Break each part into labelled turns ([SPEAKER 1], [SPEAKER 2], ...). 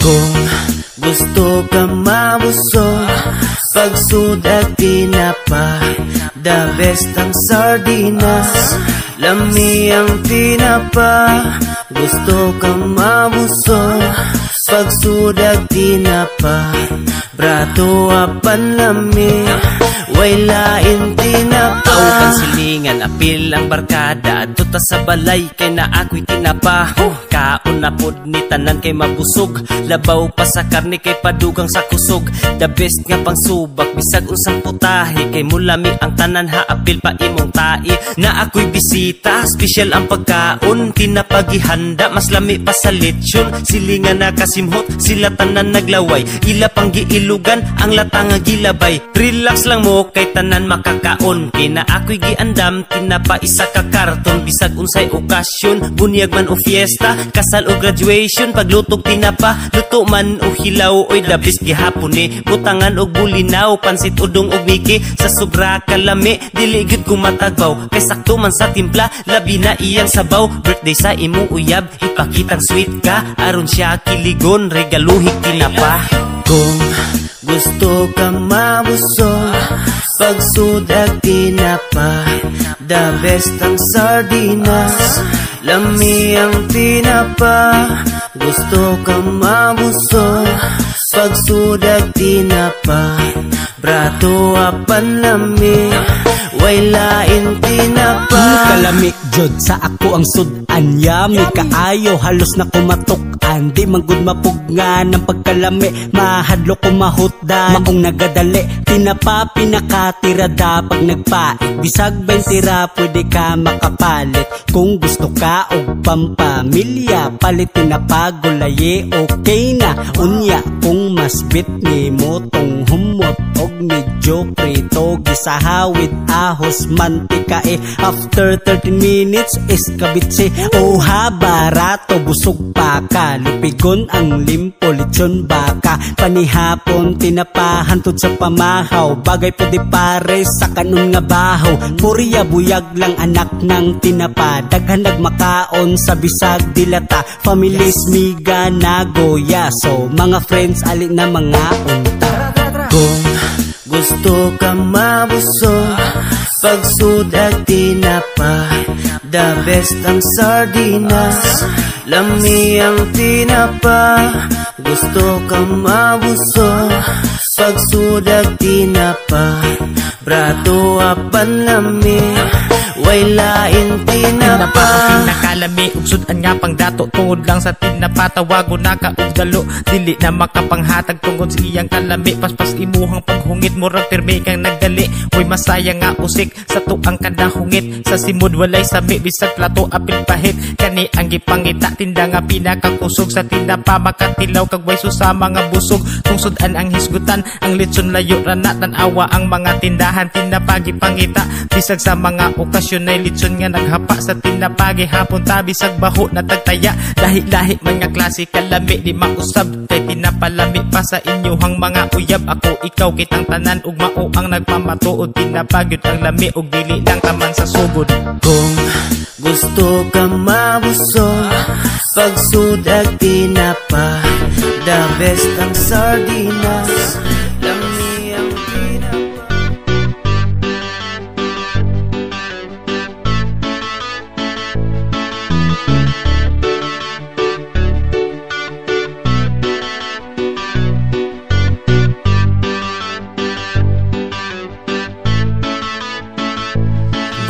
[SPEAKER 1] Kung gusto ka mabusog, pagsudag tinapa, the best ang sardinas, lami ang tinapa. Gusto ka mabusog, pagsudag tinapa, brato apan lami, way lain tinapa. Aw pansilingan, apil ang barkada, adto ta sa balay kay na ako'y tinapa. Kaon na pod ni tanan kay mabusog, labaw pa sa karne kay padugang sa kusog. The best nga pang subak, bisag unsang putahe, kay mulami ang tanan ha, apil pa imong tai. Na ako'y bisita, special ang pagkaon, tinapagihanda, mas lami pa sa lechon. Silingan na kasimhot, sila tanan naglaway, ila pang giilugan, ang lata nga gilabay. Relax lang mo kay tanan makakaon, kay na ako'y giandam, tinapa isa ka karton. Bisag unsay okasyon, bunyag man o fiesta, kasal o graduation, paglutog tinapa, luto man o hilaw, oy the best gihapon ni, butangan og bulinaw, pansit udong og miki, sa sobra kalami, dili gyud ko matagbaw, kay sakto man sa timpla, labi na iyang sabaw. Birthday sa imong uyab, ipakitang sweet ka, aron siya kiligon, regaluhig tinapa. Kung gusto ka mabusog, pagsudag tinapa, the best ang sardinas, lami ang tinapa. Gusto ka mabusog, pagsudag tinapa, brato apan lami, way lain tinapa.
[SPEAKER 2] Kalami jud sa ako ang sudan, yami kaayo, halos na kumatok-an, di manggod mapugnan ang pagkalami, mahadlo ko mahutdan, maong nagadali, tinapa pinakatirada pag nagpait, bisag 20 ra pwede ka makapalit. Kung gusto ka og pampamilya, palit tinapa gulaye, okay na unya. Kung mas bit ni mo tong humot og medyo prito, gisahawid ahos mantika after 13 minutes is kabitsi. O barato busog pa ka, lupigon ang limpo, lechon baka, panihapon tinapahan tud sa pamahaw, bagay po di pare sa kanon nga bahaw. Purya buyag lang anak ng tinapa, daghan nagmakaon sa bisag dilata, families miga nagoya, so mga friends ali na mga unta.
[SPEAKER 1] Kung gusto ka mabusog, pagsudag tinapa, the best ang sardinas, lami ang tinapa. Gusto ka mabusog, pagsudag tinapa, brato apan lami, way lain tinapa.
[SPEAKER 3] Nakalami ug nga pang dato, tungod lang sa tinapa, tawago na ka og dalo, dili na makapanghatag tungod sa iyang kalami. Paspas imuhang paghungit, murag pirmi kang nagdali, way masaya nga usik sa tuang kadahungit. Sa simod walay sami, bisag plato apil pahit, kani ang gipangita, tinda nga pinakakusog sa tinapa, makatilaw kag way susama nga busog. Kung sudan ang hisgutan, ang litson layo rana, tanawa ang mga tindahan, tinapa gipangita, bisag sa mga okasyon ay litson nga naghapa sa tinapa, gihapon ta bisag baho na tagtaya. Lahi-lahi mga klase kalami, di mausab kay tinapalami pa sa inyohang mga uyab. Ako ikaw kitang tanan ug mao ang nagpamatuod, tinapa gyud ang lami ug dili lang taman sa sugod.
[SPEAKER 1] Kung gusto ka mabusog, pagsudag tinapa, the best ang sardinas, lami ang tinapa.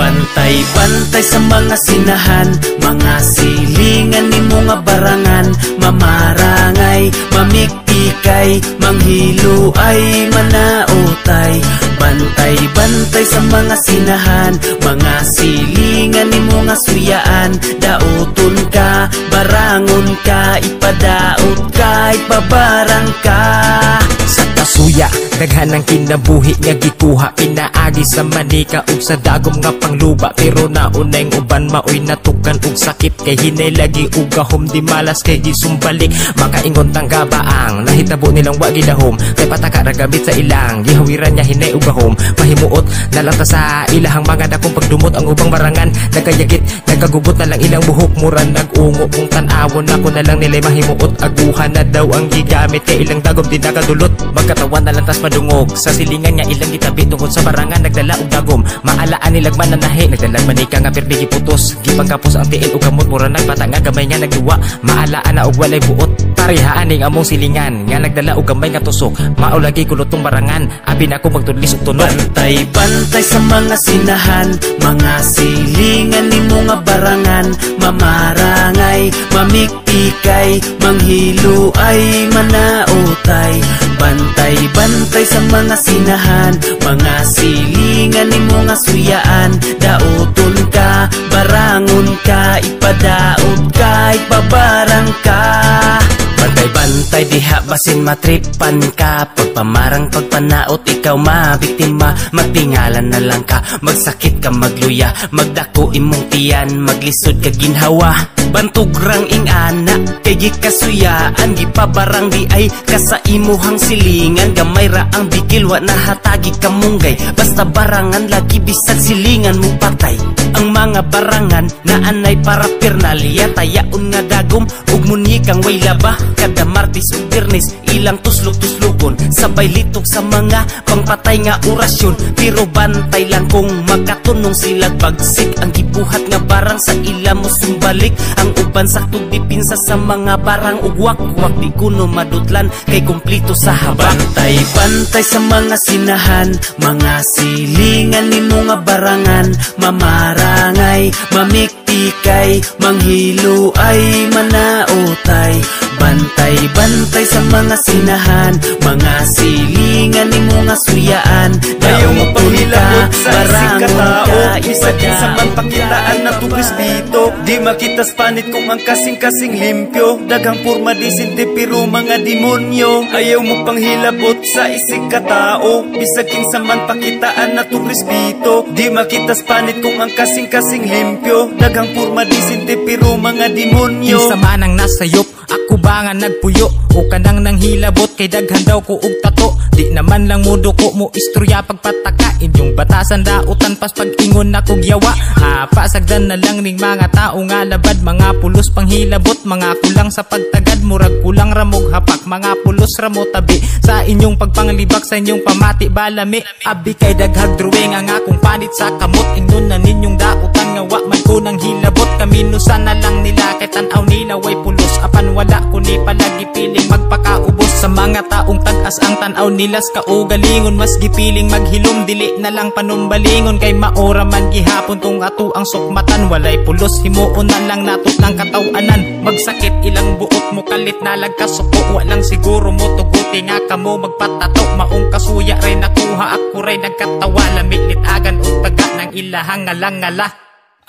[SPEAKER 1] Bantay-bantay sa mga sinahan, mga silingan ni mga barangan, mamarangay, mamiktikay, manghilo ay manautay. Bantay-bantay sa mga sinahan, mga silingan ni mga suyaan, dauton ka, barangon ka, ipadaot ka, ipabarang ka.
[SPEAKER 2] Sa kasuya,
[SPEAKER 3] Daghan ang kinabuhi nga gikuha, pinaagi sa manika ug sa dagom nga pangluba. Pero naunay ng uban maoy natukan ug sakit, kay hinay lagi ug gahom di malas kay gisumbalik. Makaingon tangga baang nahitabo nilang wa gidahom, kay pataka ra gamit sa ilang gihawiran niya hinay ug gahom. Mahimuot na lang ta sa ilahang mga dakong pagdumot ang ubang barangan. Nagayagit nagagubot na lang ilang buhok, mura nag-ungo kung tan-awon ako na lang nilay mahimuot. Aguhan na daw ang gigamit kay ilang dagom di nakadulot. Magkatawan na lang tas madungog sa silingan nga ilang gitabi tungkol sa barangan. Nagdala og dagom maalaan nilag mananahi, nagdalag manika nga perdi giputos. Gipangkapos ang tiil ug kamot, mura nagbata nga gamay nga nagduwa. Maalaan na og walay buot, parihaan ning among silingan nga nagdala og gamay nga tusok. Maulagi kulotong barangan, abi na ko magtudlis ug tunok.
[SPEAKER 1] Bantay-bantay sa mga sinahan, mga silingan ni mga barangan. Mamarangay, mamikpikay, manghilo ay manaotay. Bantay-bantay sa mga sinahan, mga silingan ni mga suyaan. Daoton ka, barangon ka, ipadaot ka, ipabarang ka. Bantay-bantay diha basin matripan ka, pagpamarang pagpanaot ikaw mabiktima. Magtingalan na lang ka, magsakit ka magluya, magdako imong tiyan, maglisod ka ginhawa. Bantugrang ing ana, kay gikasuyaan, gipabarang di ay kasa imuhang silingan. Gamay ra ang bigil, wa nahatagi ka munggay, basta barangan lagi bisag silingan mo patay. Ang mga barangan na anay para pernalya, tayaon nga dagom ug munikang way laba. Kada Martes ug Biyernes ilang tuslok-tuslogon, sabay litok sa mga pangpatay nga orasyon. Pero bantay lang kung makatunong sila bagsik, ang gibuhat nga barang sa ila mo sumbalik. Ang uban saktog dipinsa sa mga barang ug wak-wak di kuno madutlan, kay kumplito sa haba. Bantay-bantay sa mga sinahan, mga silingan ni mga barangan. Mamarangay, mamikpikay, manghilo ay manaotay. Bantay-bantay sa mga sinahan, mga silingan ni mga suyaan.
[SPEAKER 4] Ayaw mo panghilagot sa ising katao,
[SPEAKER 1] isag
[SPEAKER 4] sa man pakitaan na turisbito. Di makitas panit kung ang kasing-kasing limpyo, daghang porma di sinti pero mga demonyo. Ayaw mo panghilabot sa isig katao, bisag kinsa man pakitaan na turisbito. Di makitas panit kung ang kasing-kasing limpyo, daghang porma di sinti pero mga demonyo.
[SPEAKER 3] Kinsa man ang nasayop, ako ba nga nagpuyo o kanang nang hilabot, kay daghan daw ko og tato. Di naman lang mo duko mo istorya pagpataka, inyong batasan dautan pas pag-ingon na kog yawa. Pasagdan na lang ning mga tao nga labad, mga pulos panghilabot, mga kulang sa pagtagad, murag kulang ramog hapak, mga pulos ramo tabi sa inyong pagpanglibak, sa inyong pamati balami. Abi kay daghag drawing ang akong panit sa kamot, ingnon na ninyong dautan nga wa man ko nang hilabot. Kaminusan na lang nila kay tan-aw nila way pulos, apan wala ko ni palagi piling magpakaubos. Sa mga taong tag-as ang tan-aw nilas kaugalingon, mas gipiling maghilom dili na lang panumbalingon, kay maora man gihapon tong ato ang sukmatan. Walay pulos himuon na lang natot ng katawanan, magsakit ilang buot mo kalit na lagkasuko. Walang siguro mo tuguti nga kamo magpatato, maong kasuya ray nakuha ako ray nagkatawa. Lamilit agan o taga ng ilahang ngalang-ngala.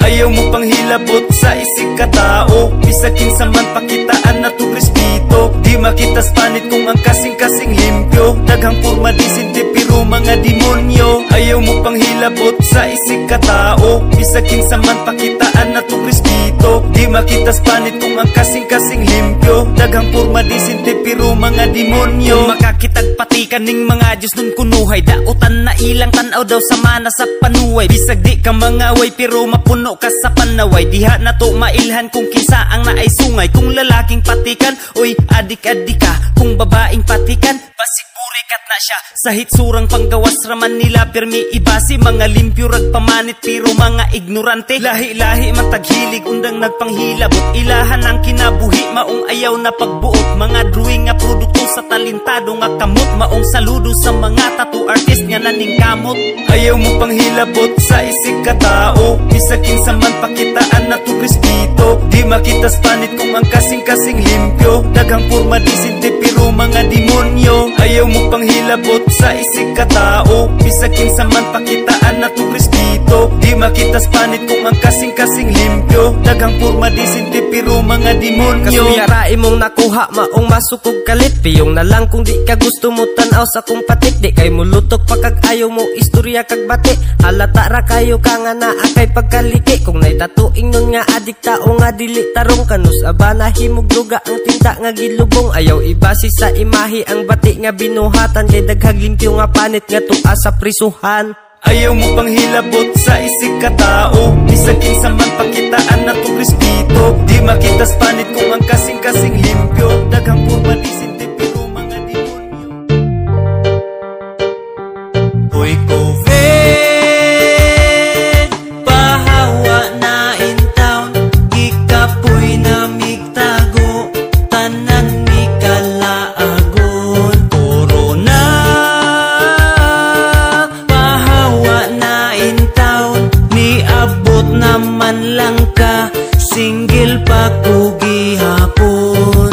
[SPEAKER 4] Ayaw mo panghilabot sa isig katao, bisag kinsa man pakitaan na turisbito. Di makitas panit kung ang kasing-kasing limpyo, daghang porma di sinti pero mga demonyo. Ayaw mo panghilabot sa isig katao, bisag kinsa man pakitaan na turisbito. Di makitas panit kung ang kasing-kasing limpyo, daghang porma di sinti pero mga demonyo.
[SPEAKER 1] Makakitag patikan ning mga Diyos nun kunuhay, dautan na ilang tanaw daw sa mana sa panuway. Bisag di ka mangaway pero mapuno ka sa panaway, diha na to mailhan kung kinsa ang naay sungay. Kung lalaking patikan, oy adik-adik ka, kung babaeng patikan, pasigurikat na siya. Sa hitsurang panggawas raman nila permi ibasi, mga limpyo rag pamanit pero mga ignorante. Lahi-lahi man taghilig undang nagpanghilabot, ilahan ang kinabuhi maong ayaw na pagbuot. Mga drawing nga produkto sa talentado nga kamot, maong saludo sa mga tattoo artist nga naningkamot.
[SPEAKER 4] Ayaw mo panghilabot sa isig katao, bisag kinsa man pakitaan na turisbito. Di makitas panit kung ang kasing-kasing limpyo, daghang porma di sinti pero mga demonyo. Ayaw mo panghilabot sa isig katao, bisag kinsa man pakitaan na turisbito. respito. Di makitas panit kung ang kasing-kasing limpyo. Daghang porma disente pero mga demonyo.
[SPEAKER 1] Kasuyarain mong nakuha maong masukog kalit. Piyong na lang kung di ka gusto mo tanaw sa kong patik. Di kay mulutok pa kag ayaw mo istorya kag bati. Halata ra kayo ka nga naa kay pagkaliki. Kung nay tatuing nun nga adik tao nga dili tarong. Kanus abana himog luga ang tinta nga gilubong. Ayaw ibasi sa imahe ang bati nga binuhatan. Kay daghag limpyo nga panit nga tuwa sa prisuhan.
[SPEAKER 4] Ayaw mo pang hilabot sa isig ka tao. Bisag kinsa man pakitaan na to respito. Di makitas panit kung ang kasing-kasing limpyo. Daghang porma disente pero mga demonyo. Hoy COVID, pahawa na in town. Gikapoy na migtago, tanan mi kalaagon. Corona, pahawa na in town. Niabot naman lang ka, single pa ko gihapon.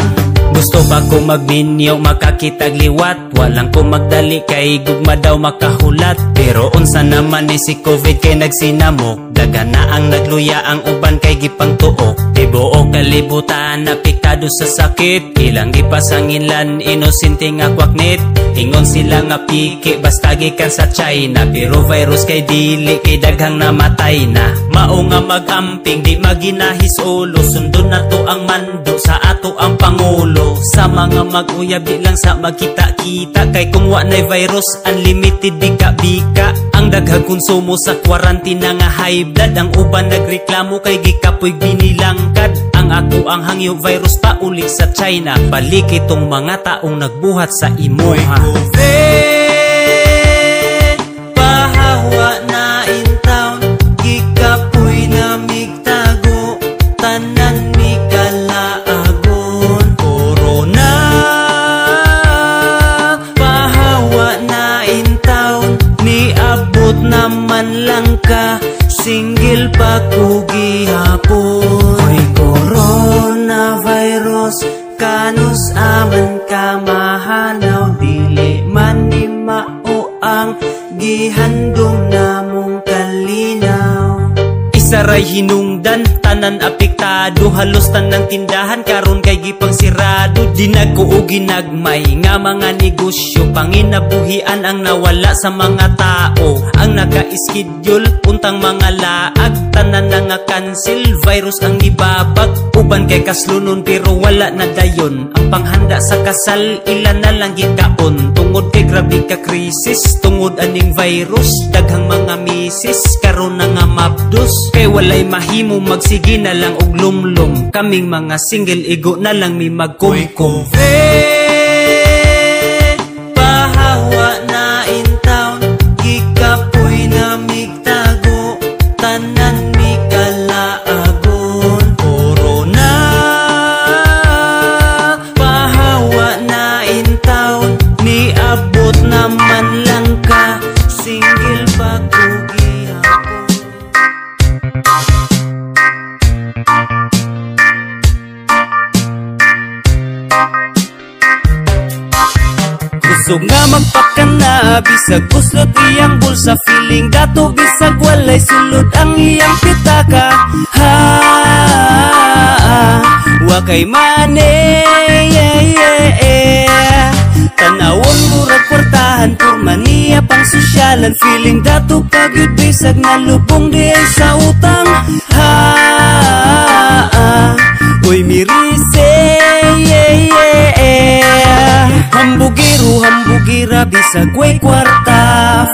[SPEAKER 2] Gusto ba ko magminyo makakitag liwat? Walang ko magdali kay gugma daw makahulat. Pero unsa naman ni si COVID kay nagsinamok. Daga na ang nagluya ang uban kay gipang tuok. Tibuok kalibutan apektado sa sakit. Ilang gipasanginlan inosente nga kwaknit. Ingon sila nga piki basta gikan sa China. Pero virus kay dili kay daghang namatay na. Mao nga magamping di maginahis ulo. Sundon na to ang mando sa ato ang pangulo. Sa mga mag-uyab di lang sa magkita-kita. Kay kung wa na'y virus unlimited di ka bika. Ang daghang konsumo sa kwarantina nga high blood. Ang uban nagreklamo kay gikapoy binilangkad. Ang ako ang hangyo virus pa ulik sa China. Balik itong mga taong nagbuhat sa imuha.
[SPEAKER 4] COVID, pahawa na in town. Gikapoy na migtago, tanan mi kalaagon. Corona, pahawa na in town. Niabot naman lang ka, single pa ko gihapon. Hoy coronavirus, kanus aman ka mahanaw. Dili man ni mao ang gihandom namong kalinaw. Isaray hinungdan, tanan apektado. Halos tanang tindahan karon kay gipang sirado. Dinago o ginagmay nga mga negosyo. Panginabuhian ang nawala sa mga tao. Ang naka-schedule untang mga laag. Tanan na nga cancel, virus ang ibabag. Uban kay kaslunon pero wala na dayon. Ang panghanda sa kasal ilan na lang gikaon. Tungod kay grabe ka krisis, tungod aning virus. Daghang mga misis karon na nga mabdos. Kay walay mahimo magsige na lang og lumlum. Kaming mga single igo na lang mi magkumkum. COVID, pahawa na in town. Gikapoy na migtago, tanan mi kalaagon. Corona, pahawa na in town. Niabot naman lang ka, single pa ko gihapon. Kusog nga magpakana, bisag uslot iyang bulsa. Feeling dato bisag walay sulod ang iyang pitaka. Ha, wakay mane, tanawon murag kwartahan, porma niya pang sosyalan. Feeling dato pagyud bisag nalubong di ay sa utang. Ha, uy mirise, hambugiro, hambugira, bisag way kwarta.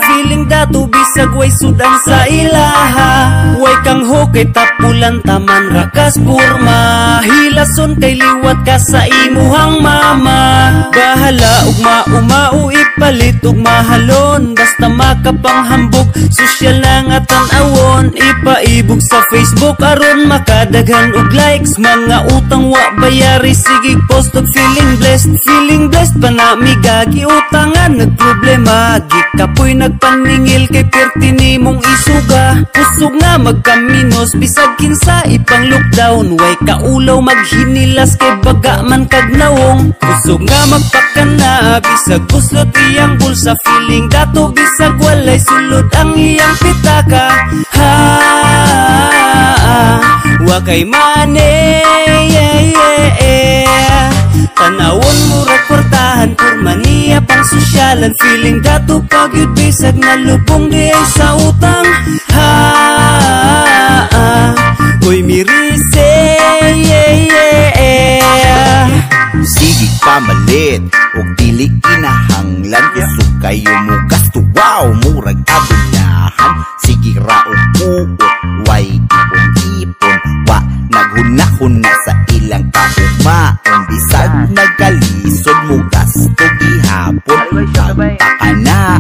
[SPEAKER 4] Feeling dato bisag way sudan sa ilaha. Way kang hokay tapulan taman rakas porma. Hilason kay liwat ka sa imuhang mama. Bahala ug maumau ipalit ug mahalon. Basta makapanghambog, sosyal na nga tan-awon. Ipaibog sa Facebook aron makadaghan og likes. Mga utang wa bayari, sige post og feeling blessed. Feeling blessed pa na migagi utangan nagproblema. Gikapoy nagpaningil kay perti nimong isuga. Kusog nga magka
[SPEAKER 1] kaminos bisag kinsa ipang lockdown. Way kaulaw maghinilas kay baga man kagnawong. Kusog nga magpakana bisag kuslot iyang bulsa. Feeling dato bisag walay sulod ang iyang pitaka. Wa kay mane, tanawon murag kwartahan, kurma niya pang sosyalan. Feeling dato pagyud bisag nalubong di ay sa utang. Uy mirise,
[SPEAKER 5] Sige pamalit og dili kinahanglan. Kusog kayo mo gasto, wow, murag abunyahan. Sige raog uot, way ipon-ipon. Wa naghunahuna sa ilang kahumaon. Bisag nagkalisod mo gasto gihapon. Pagtaka na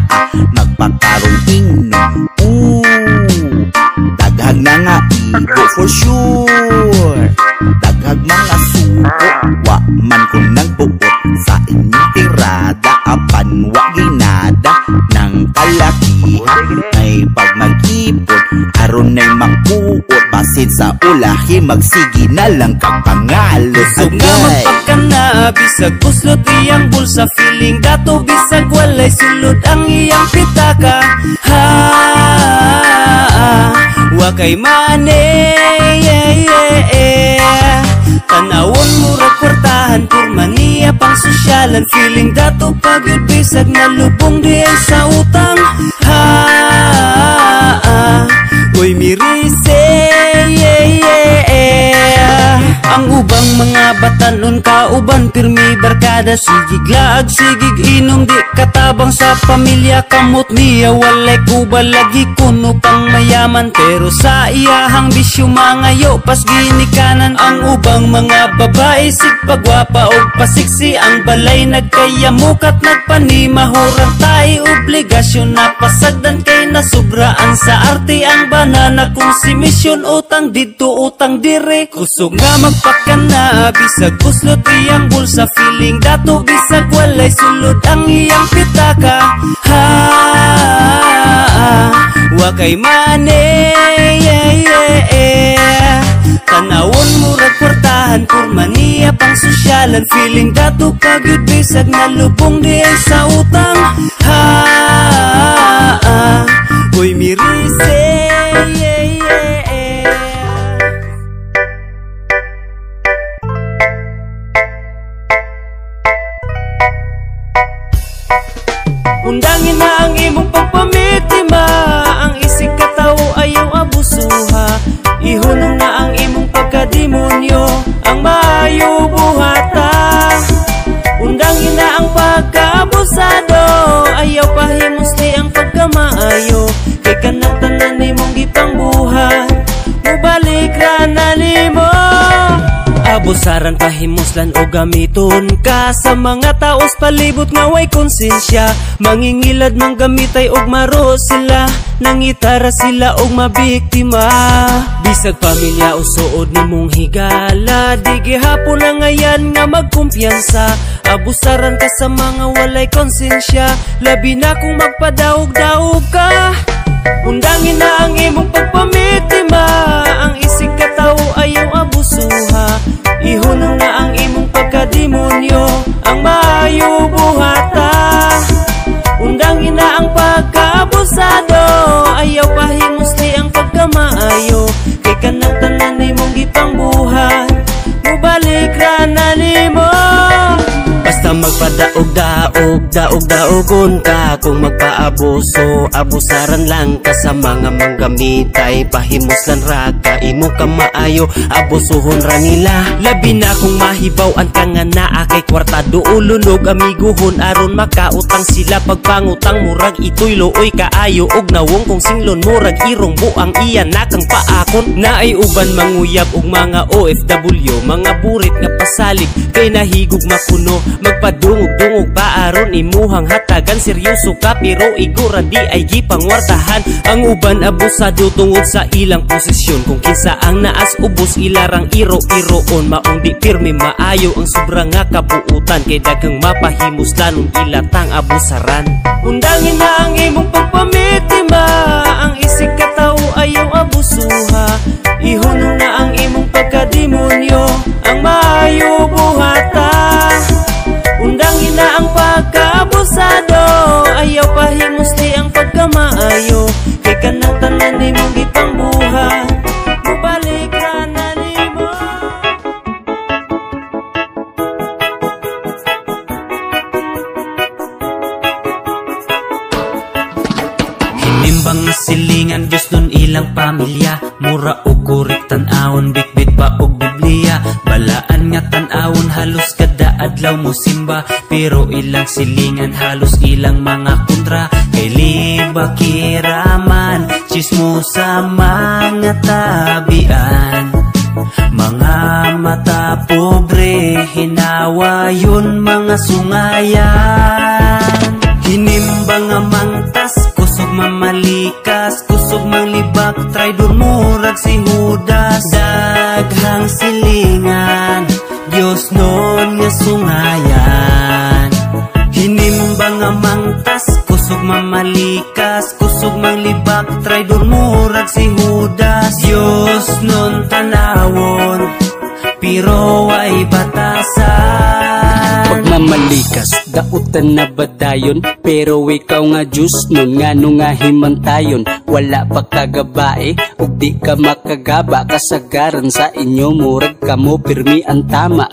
[SPEAKER 5] magpakarong inom. Daghag na nga igo for sure. Daghag mga suko, wa man ko nagbuot sa inyong tirada. Apan wa ginada ng kalakihan. May pag mag-ipon, aron na'y makuot. Basid sa ulahi, magsigi na lang kang pangalo.
[SPEAKER 1] kusog nga magpakana bisag kuslot iyang bulsa. Feeling dato bisag walay sulod ang iyang pitaka. Wa kay mane, tanawon murag kwartahan, kurma niya pang sosyalan. Feeling dato pagyud bisag nalubong di ay sa utang. Uy mirise, ang ubang mga batanon kauban pirmi barkada. Sigig laag, sigig inom, di katabang sa pamilya. Kamot niya walay kubal, lagi kuno pang mayaman. Pero sa iyahang bisyo mangayo pas ginikanan. Ang ubang mga babae sigpagwapa og pasiksi. Ang balay nagkayamukat nagpanimahurang tay. Obligasyon na pasagdan kay nasubraan sa arte. Ang banana konsumisyon, utang dito utang dire. Kusog nga magpakana bisag kuslot iyang bulsa. Feeling dato bisag walay sulod ang iyang pitaka. Wa kay mane, tanawon murag kwartahan, kurma niya pang sosyalan. Feeling dato pagyud bisag nalubong di ay sa utang. Uy mirise, undangin na ang imong pagpamitima. Ang isig katawo ayaw abusuha. Ihunong na ang imong pagkademonyo, ang maayo buhata. Undangin na ang pagkaabusado, ayaw pahimusli ang pagkamaayo. Kay kanang tanan nimong gipangbuhat, mubalik ra na nimo. Abusaran, pahimuslan o gamiton ka sa mga taos palibot nga way konsensya. Mangingilad mang gamitay og maro sila, nangitara sila og mabiktima. Bisag pamilya o suod nimong higala, di gihapon na ngayan nga magkumpiyansa. Abusaran ka sa mga walay konsensya, labi na kung magpadaog-daog ka. Undangin na ang imong pagpamitima, ang isig katawo ayaw abusuha. Ihunong na ang imong pagkademonyo, ang maayo buhata. Undangin na ang pagkaabusado, ayaw pahimusli ang pagkamaayo. Kay kanang tanan nimong gipangbuhat, mubalik ra na nimo. Basta magpadaog-daog, daog-daogon ka. Kung magpaabuso, abusaran lang ka sa mga manggamitay. Pahimuslan ra ka, imo ka maayo, abusuhon ra nila. Labi na kung mahibaw-an ka nga naa kay kwartado ulunog amiguhon aron makautang sila. Pagpangutang murag ito'y looy kaayo og nawong kung singlon murag irong buang iyan na kang paakon. Naay uban manguyab og mga OFW, mga burit nga pasalig kay nahigog makuno. Magpadungog-dungog pa aron imuhang hatagan. Seryoso ka pero igura di ay gipangwartahan. Ang uban abusado tungod sa ilang posisyon. Kung kinsa ang naas ubos ilarang iro-iroon. Maong di pirmi maayo ang sobrang nga kabuutan. Kay daghang mapahimuslan ung ilatang abusaran. Undangin na ang imong pagpamitima, ang isig katawo ayaw abusuha. Hinimbang nga silingan Diyos nun ilang pamilya, mura o kurik tan-awon, bitbit pa og Biblia. Balaan nga tan-awon halos kada adlaw mo simba, pero ilang silingan halos ilang mga kontra. Kay liba kiraman, chismo sa mga tabian, mga mata pobre, hinawa yun mga sungayan. Hinimbang nga mangtas, kusog mamalikas, kusog manglibak, traidor murag si Judas. Daghang silingan, Diyos nun nga sungayan. Hinimbang nga mangtas, kusog mamalikas, kusog manglibak, traidor murag si Judas. Diyos nun tanawon, pero ay batasan.
[SPEAKER 2] Pagmamalikas, dautan na badayon, pero ikaw nga Diyos nun nga nung nga himantayon. Wala pa kagabae, ug di ka makagaba, kasagaran sa inyo murag kamo pirmi ang tama.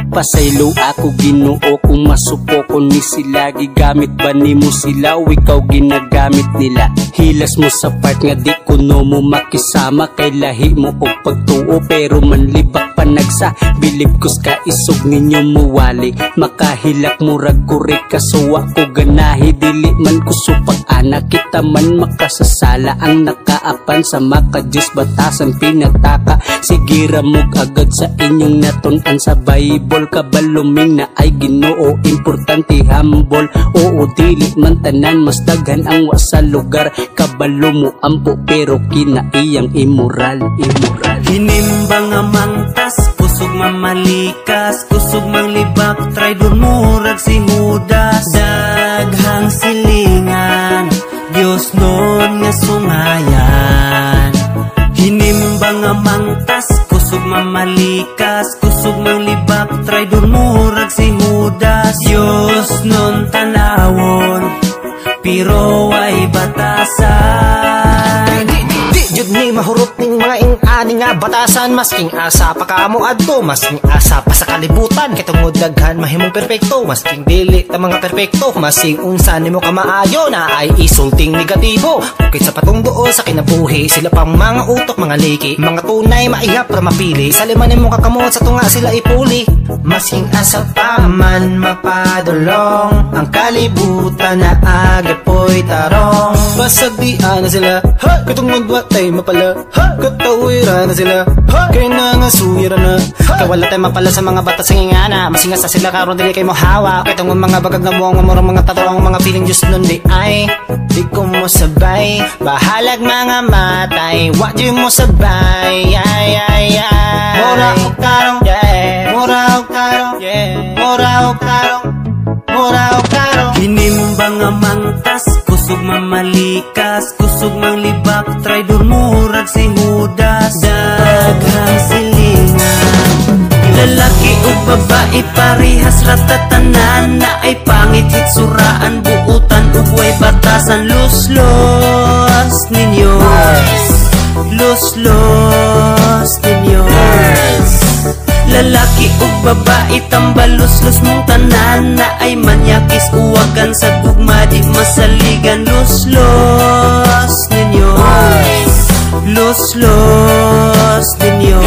[SPEAKER 2] Pasaylo ako Ginoo kung masupo ko ni sila, gigamit ba nimo sila o ikaw ginagamit nila? Hilas mo sa part nga di kuno mo makisama, kay lahi mo og pagtuo pero manlibak panagsa. Bilib kus ka isog ninyo muwali, makahilak murag kurik kasuwa ko ganahi, dili man kusupag anak kita man makasasala. Ang nakaapan sa maka Diyos batasan pinataka, sige ramog agad sa inyong natunan sa Bible. Kabaluming na ay Ginoo, importante humble. Oo dili man tanan, mas daghan ang wa sa lugar. Kabalo mo ampo pero kinaiyang immoral.
[SPEAKER 1] Hinimbang nga mangtas, kusog mamalikas, kusog manglibak, traidor murag si Judas. Daghang silingan, Diyos nun nga sungayan. Hinimbang nga mangtas, kusog mamalikas, kusog manglibak, traidor murag si Judas. Diyos nun tanawon, pero ay batasan.
[SPEAKER 6] Jud ni mahurot ning mga ing-ani nga batasan, masking asa pa kamo adto, masking asa pa sa kalibutan. Kay tungod daghan mahimong perpekto, masking dili ta mga perpekto. Masing unsa nimo ka maayo na ay isulting negatibo. Kay sa patong duol sa kinabuhi, sila pang mga utok, mga liki, mga tunay maihap para mapili. Sa lima nimo kakamot sa tunga sila ipuli. Masking asa pa man mapadulong, ang kalibutan na agapoy tarong. Basagdian na sila, ha! Katungod watay mapala, ha! Katawiran na sila, ha! Kaya na nga suyira na, ha! Kaya wala tayo mapala sa mga bata sa ngingana, masingas sa sila karon dili kay mo hawa. Kaya tong mga bagag na buwang mamurang mga tatarong, mga feeling Diyos nun di ay di ko mo sabay, bahalag mga matay, wag di mo sabay. Ay ay ay, mura o karong, yeah. Mura o karong, yeah. Mura o karong, mura o karong.
[SPEAKER 1] Hinimbang nga mangtas, kusog mamalikas, kusog manglibak, traidor murag si Judas. Daghang silingan, lalaki o babae parihas ratatanan, na ay pangit hitsuraan, buutan ugway batasan. Los ninyo, los ninyo. Lalaki o babae tambalos-los mong tanan, na ay manyakis uwagan sa gugma di masaligan. Los ninyo, los ninyo.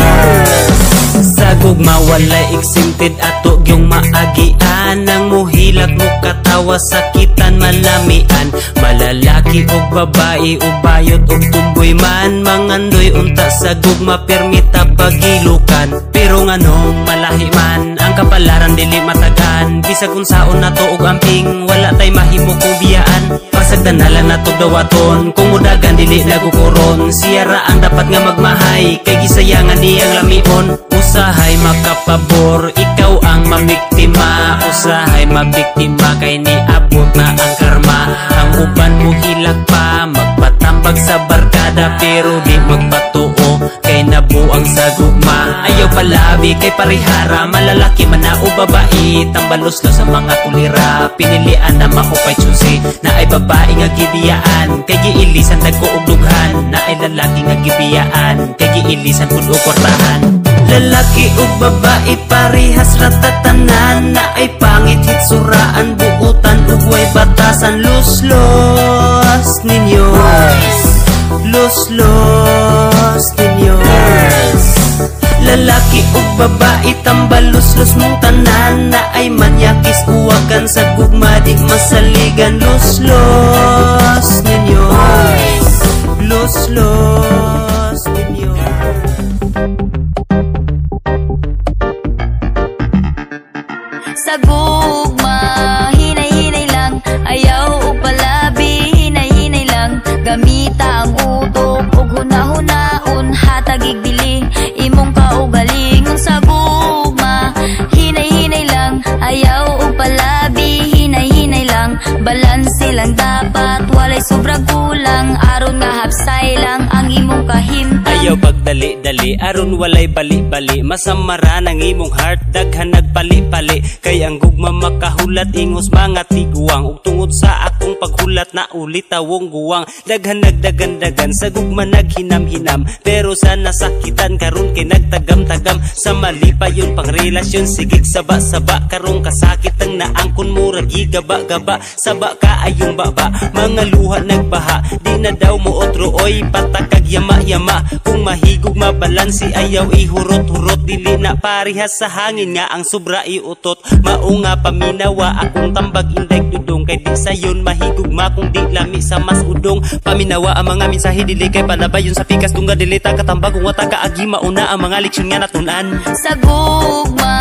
[SPEAKER 1] Sa gugma walay exempted ato gyung maagian, nang muhilak mo katawa sakitan malamian. Malalaki o babae o bayot o tumboy man, mangandoy unta sa gugma permita pagilukan. Pero nganong malahi man ang kapalaran dili matagan, bisag unsaon nato og amping wala tay mahimo kung biyaan. Pasagdanalan nato dawaton, kung mudagan dili nagukuron. Siya ra ang dapat nga magmahay, kay gisayangan niyang lamion. Usahay makapabor, ikaw ang mabiktima. Usahay mabiktima, kay niabot na ang karma. Ang uban mo hilak pa, magpatambag sa barkada, pero di magpatuo, kay nabuang sa gugma. Ayaw palabi kay parihara, malalaki man na o babae, tambalos na sa mga kulira. Pinilian na maupay tsusi, na ay babae nga gibiyaan, kay giilisan nagkuugdughan. Na ay lalaki nga gibiyaan, kay giilisan pud o kwartahan. Lalaki o babae parihas ratatanan, na ay pangit hitsuraan, buutan ugway batasan. Los ninyo, los ninyo. Lalaki o babae tambalos-los mong tanan na ay manyakis uwagan sa gugma di masaligan. Los ninyo, los ninyo.
[SPEAKER 7] Sa gugma, hinay-hinay lang, ayaw o palabi, hinay-hinay lang. Gamita ang utok o huna-hunaon, hatagig dili, imong kaugaling. Sa gugma, hinay-hinay lang, ayaw o palabi, hinay-hinay lang. Balanse lang dapat, walay sobrang kulang, aron nga hapsay lang ang imong kahimtang.
[SPEAKER 2] Ayaw pagdali-dali, aron walay bali-bali, masamara ng imong heart, daghan nagpali-pali. Kay ang gugma makahulat, ingos mga tiguang, ug tungod sa akong paghulat na ulit tawong guwang. Daghan nagdagan-dagan, sa gugma naghinam-hinam, pero sa nasakitan karon kay nagtagam-tagam. Sa mali pa yun pang relasyon, sigig saba-saba, karong kasakit ang naangkon mo ragi gaba-gaba. Saba ka ayong baba, mga luha nagbaha, di na daw mo otro oy patakag yama-yama. Kung mahigog mabalansi, ayaw ihurot-hurot, dili na parihas sa hangin nga ang sobra iutot. Maunga paminawa akong tambag inday dudong, kay di sayon mahigugma kung di lami sa mas udong. Paminawa ang mga mensahe dili kay palabayon sa pikas, tungga dili ta katambag kung wata ka agi mauna ang mga leksyon nga natun-an.
[SPEAKER 7] Sa gugma,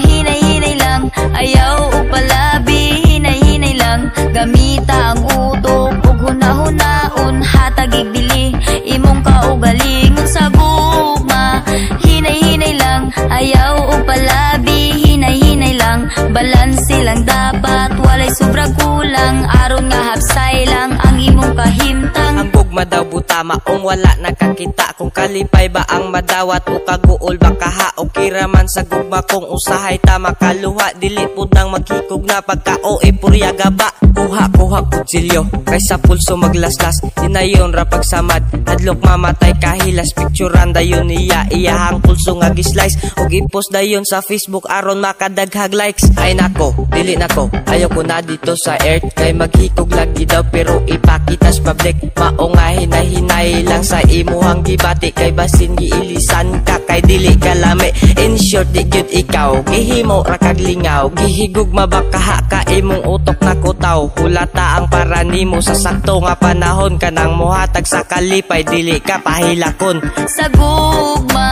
[SPEAKER 7] hinay-hinay lang, ayaw o palabi, hinay-hinay lang. Gamita ang utok ug huna-hunaon, hatagig dili, imong kaugaling. Sa gugma, hinay-hinay lang, ayaw o palabi, hinay-hinay lang. Balanse lang dapat, walay sobrang kulang, aron nga hapsay lang ang imong kahimtang.
[SPEAKER 8] Ang gugma daw buta maong wala nakakita, kung kalipay ba ang madawat o kaguol ba kaha o kiraman sa gugma. Kung usahay ta makaluha, dili pud nang maghikog na pagka-o puryaga ba. Kuha kutsilyo, kaysa pulso maglaslas, hinayon ra pagsamad, hadlok mamatay kahilas. Picturean dayon niya, iyahang pulso nga gislice, og i-post dayon sa Facebook aron makadaghag likes. Ay nako, dili nako, ayaw ko na dito sa earth, kay maghikog lagi daw pero ipakitas public. Mao nga hinay-hinay lang sa imuhang gibati, kay basin giilisan ka kay dili ka lami. In short, di gyud ikaw gihimo ra kag lingaw, gihigog mabakaha ka imong utok na kutaw. Hulata ang para nimo sa sakto nga panahon, kanang mohatag sa kalipay dili ka pahilakon.
[SPEAKER 7] Sa gugma,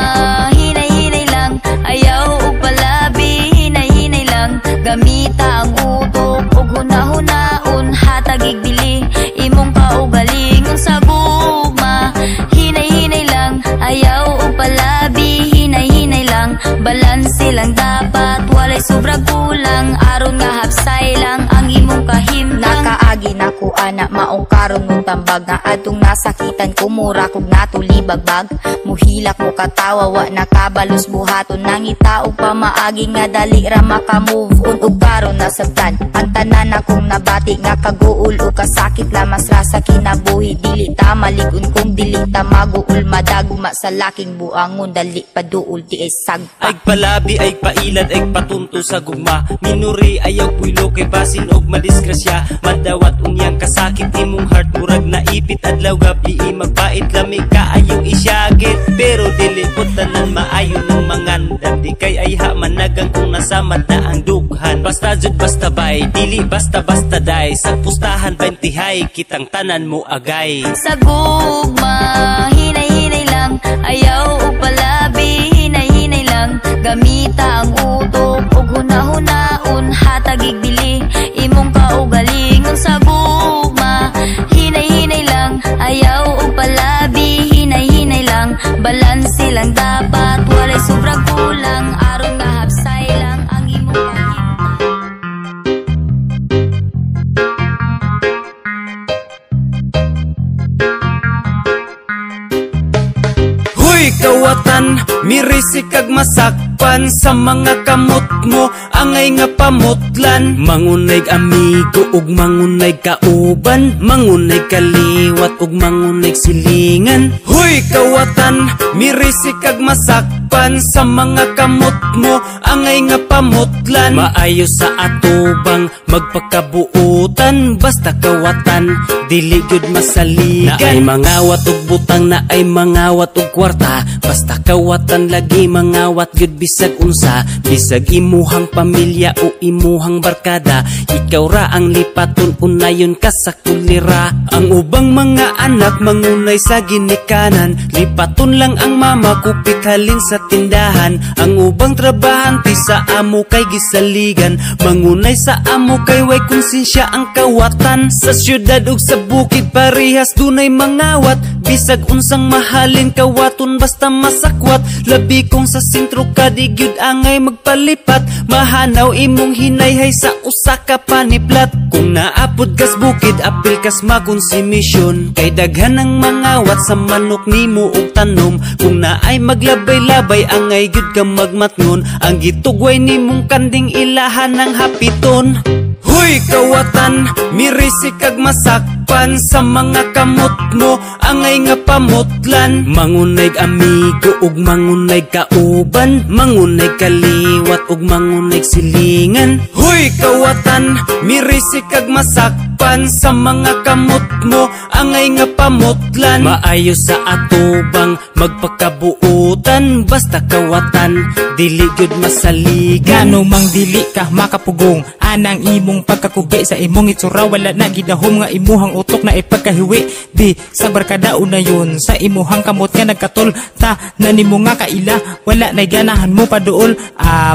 [SPEAKER 7] hinay-hinay lang, ayaw o palabi, hinay-hinay lang. Gamita ang utok ug huna-hunaon, hatagig dili, imong kaugaling. Sa gugma, hinay-hinay lang, ayaw o palabi, hinay-hinay lang. Balanse lang dapat, walay sobrang kulang, aron nga hapsay lang ang imong kahimtang. Nakaagi na ko ana, maong karon mong tambag, nga adtong nasakitan ko mura kog natulibagbag. Muhilak mo katawa, wa nakabalos buhaton, nangita og pamaagi nga dali ra maka-move on. Ug karon nasabtan ang tanan akong nabati, nga kaguol o kasakit lamas ra sa kinabuhi. Dili ta maligon kung dili ta maguul, madaguma sa laking buangon, dali paduol di isag.
[SPEAKER 2] Ay palabi, ay pailad, ay patunto sa gugma, minuri ayaw puilo kay basin og madisgrasya. Madawat unyang kasakit imong heart, murag naipit adlaw gabi, magpait lami ka ayong isyagit. Pero dili po tanan maayo ng mangandan, di kay ayha managang kung nasamad na ang dughan. Basta jud basta bay, dili basta-basta day, sa pustahan bantihay kitang tanan mo agay.
[SPEAKER 7] Sa gugma, hinay-hinay lang, ayaw o palabi, hinay-hinay lang. Gamita ang utok ug huna-hunaon, hatagig dili, imong kaugaling. Sa gugma, hinay-hinay lang, ayaw o palabi, hinay-hinay lang. Balanse lang dapat, walay sobrang kulang, aron nga hapsay lang ang imong kahimtang.
[SPEAKER 4] Huy kawatan, mirisi kag masak,
[SPEAKER 1] masakpan sa mga kamot mo, angay nga pamutlan. Mangunay amigo ug mangunay kauban, mangunay kaliwat ug mangunay silingan. Huy kawatan, mirisi kag masakpan sa mga kamot mo, angay nga pamutlan. Maayo sa atubang magpakabuutan, basta kawatan dili gyud masaligan. Na ay mangawat og butang, na ay mangawat og kwarta, basta kawatan lagi mangawat gyud bisag unsa. Bisag imuhang pamilya o imuhang barkada, ikaw ra ang lipaton unayon ka sa kulira. Ang ubang mga anak mangunay sa ginikanan, lipaton lang ang mama kupit halin sa tindahan. Ang ubang trabahante sa amo kay gisaligan, mangunay sa amo kay way konsensya ang kawatan. Sa syudad ug sa bukid parehas dunay mangawat, bisag unsang mahalin kawaton basta masakwat. Labi kong sa sentro ka di gyud angay magpalipat, mahanaw imong hinayhay sa usa ka paniplat. Kung naapod kas bukid apil kas makonsumisyon, kay daghan ang mangawat sa manok nimo og tanom. Kung naay maglabay-labay angay gyud ka magmatngon, ang gitugway nimong kanding ilahan ng hapiton. Huy kawatan, mirisi kag masakpan sa mga kamot mo, angay nga pamutlan. Mangunay amigo ug mangunay kauban, mangunay kaliwat ug mangunay silingan. Huy kawatan, mirisi kag masakpan sa mga kamot mo, angay nga pamutlan. Maayo sa atubang magpakabuutan, basta kawatan dili gyud masaligan.
[SPEAKER 3] Ngano mang dili ka makapugong, anang imong pagkakugi sa imong itsura, wala na gidahom nga imuhang utok na ipagkahiwi. Di sa barkada unayon sa imuhang kamot nga nagkatol, ta na nimo nga kaila, wala na ganahan mo paduol.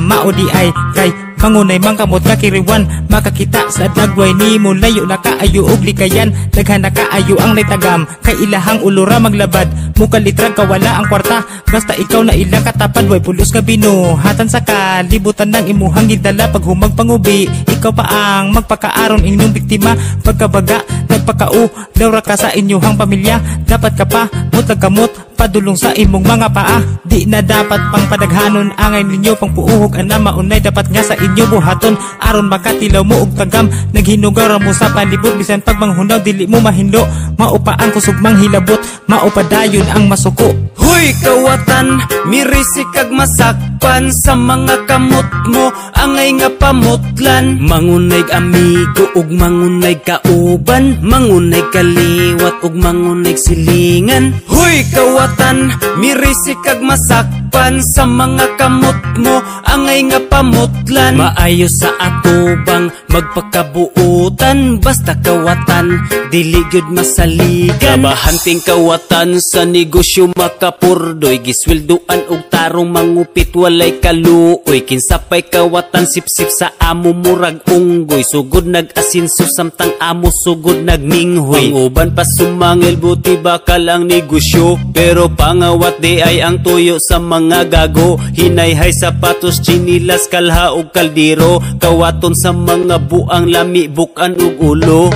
[SPEAKER 3] Mao di ay kay mangunay mang kamot nga kiriwan, makakita sa dagway nimo layo na kaayo og likayan. Daghan na kaayo ang naitagam, kay ilahang ulura maglabad, mukalitrag kawala ang kwarta, basta ikaw na ilang katapad. Way pulos nga binuhatan sa kalibutan ng imuhang gidala. Pag humag pangubi, ikaw pa ang magpakaaron inyong biktima. Pagkabaga nagpakau daw ra ka sa inyong pamilya, dapat ka pa mutag kamot padulong sa imong mga paa. Di na dapat pang padaghanon angay ninyo pang puuhog, ana maunay dapat nga sa inyo buhaton, aron makatilaw mo og tagam. Naghinugaw mo sa palibot, bisan pag manghunaw dili mo mahinlo. Maupa ang kusugmang hilabot, maupa dayon ang masuko.
[SPEAKER 1] Huy kawatan, mirisi kag masakpan sa mga kamot mo, angay nga pamutlan. Mangunay amigo ug mangunay kauban, mangunay kaliwat ug mangunay silingan. Huy kawatan, mirisi kag masakpan sa mga kamot mo, angay nga pamutlan. Maayo sa atubang magpakabuutan, basta kawatan dili gyud masaligan. Trabahanting kawatan sa negosyo makapurdoy, gisweldoan og tarong mangupit walay kaluoy. Kinsapay kawatan sipsip sa amo murag unggoy, sugod nag-asinso samtang amo sugod nagminghoy. Ang uban pa sumangil buti bakal ang negosyo, pero pangawat di ay ang tuyo sa mga gago. Hinayhay sapatos, chinilas, kalha ug kaldiro, kawaton sa mga buang lami bukan ug ulo.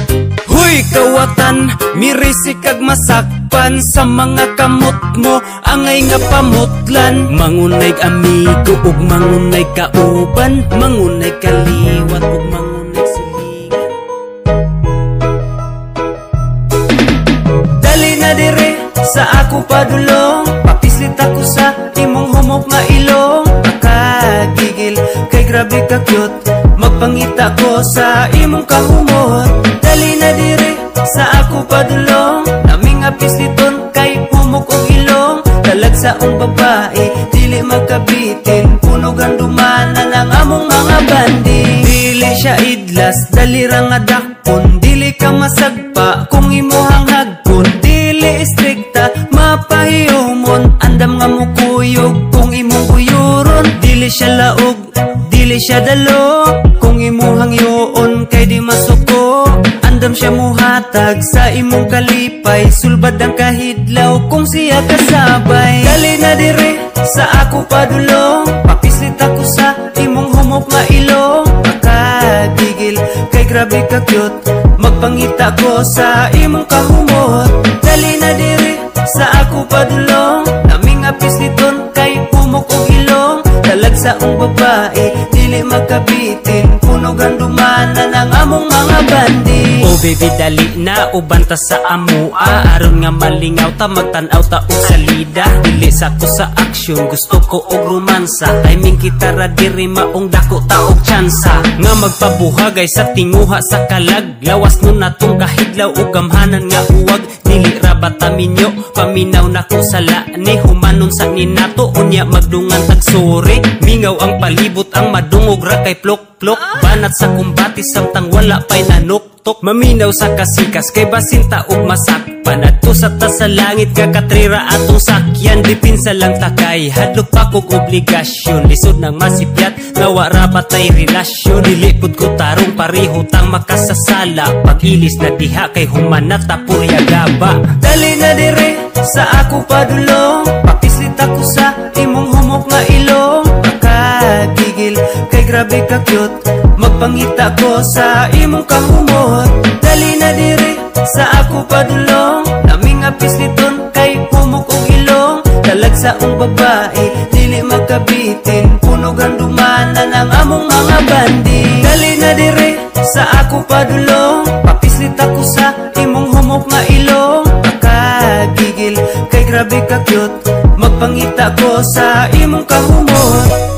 [SPEAKER 1] Huy kawatan, mirisi kag masakpan sa mga kamot mo, angay nga pamutlan. Mangunay amigo ug mangunay kauban, mangunay kaliwat ug mangunay silingan. Dali na dire sa ako padulong, papislit ako sa imong humok nga ilong. Makagigil kay grabe ka cute, magpangita ko sa imong kahumot. Dali na dire sa ako padulong, naming apisliton kay humok og ilong. Talag sa ong babae, dili magkabitin, puno gandumanan ang among mga bandi. Dili siya idlas, dali ra nga dakpon, dili ka masagpa kung imuhang hagkon. Dili istrikta, mapahiyomon, andam nga mukuyog kung imong uyuron. Dili siya laog, dili siya dalo, kung imuhang yoon kay di masuko. Andam siya muhatag sa imong kalipay, sulbad ang kahidlaw kung siya kasabay. Dali na dire sa ako padulong, papislit ako sa imong humok nga ilong. Makagigil kay grabe ka cute, magpangita ko sa imong kahumot. Dali na dire sa ako padulong, naming apisliton kay humok og ilong. Talag sa babae, dili makabitin, puno gandumanan ang among mga bandi.
[SPEAKER 2] Oh baby dali na, ubanta sa amua, aron nga malingaw ta, magtanaw ta og salida. Dili sa ko sa aksyon, gusto ko og romansa, timing kita ra diri maong dako ta og tsansa. Nga magpabuhagay sa tinguha sa kalag, lawas nun natong kahidlaw og gamhanan nga uwag. Dili ra bataminyo, paminaw na ko sa lani, humanon sa ninato, unya magdungan tagsuri. Mingaw ang palibot, ang madungog ra kay plok-plok, banat sa kumbati samtang wala pa'y nanuktok. Maminaw sa kasikas kay basinta og masakpan, adto sa ta sa langit kakatrira atong sakyan. Dipinsa lang takay, hadlok pa kog obligasyon, lisod nang masipyat, nawa ra batay relasyon. Dilipod ko tarong pareho tang makasasala, pag-ilis na diha kay humanat tapurya gaba.
[SPEAKER 1] Dali na dire sa ako padulong, papislit ako sa imong humok nga ilong. Makagigil kay grabe ka cute, magpangita ko sa imong kahumot. Dali na dire sa ako padulong, naming apisliton kay humok og ilong. Talag sa ong babae, dili makabitin, puno gandumanan ang among mga bandi. Dali na dire sa ako padulong, papislit ako sa imong humok nga ilong. Makagigil kay grabe ka cute, magpangita ko sa imong kahumot.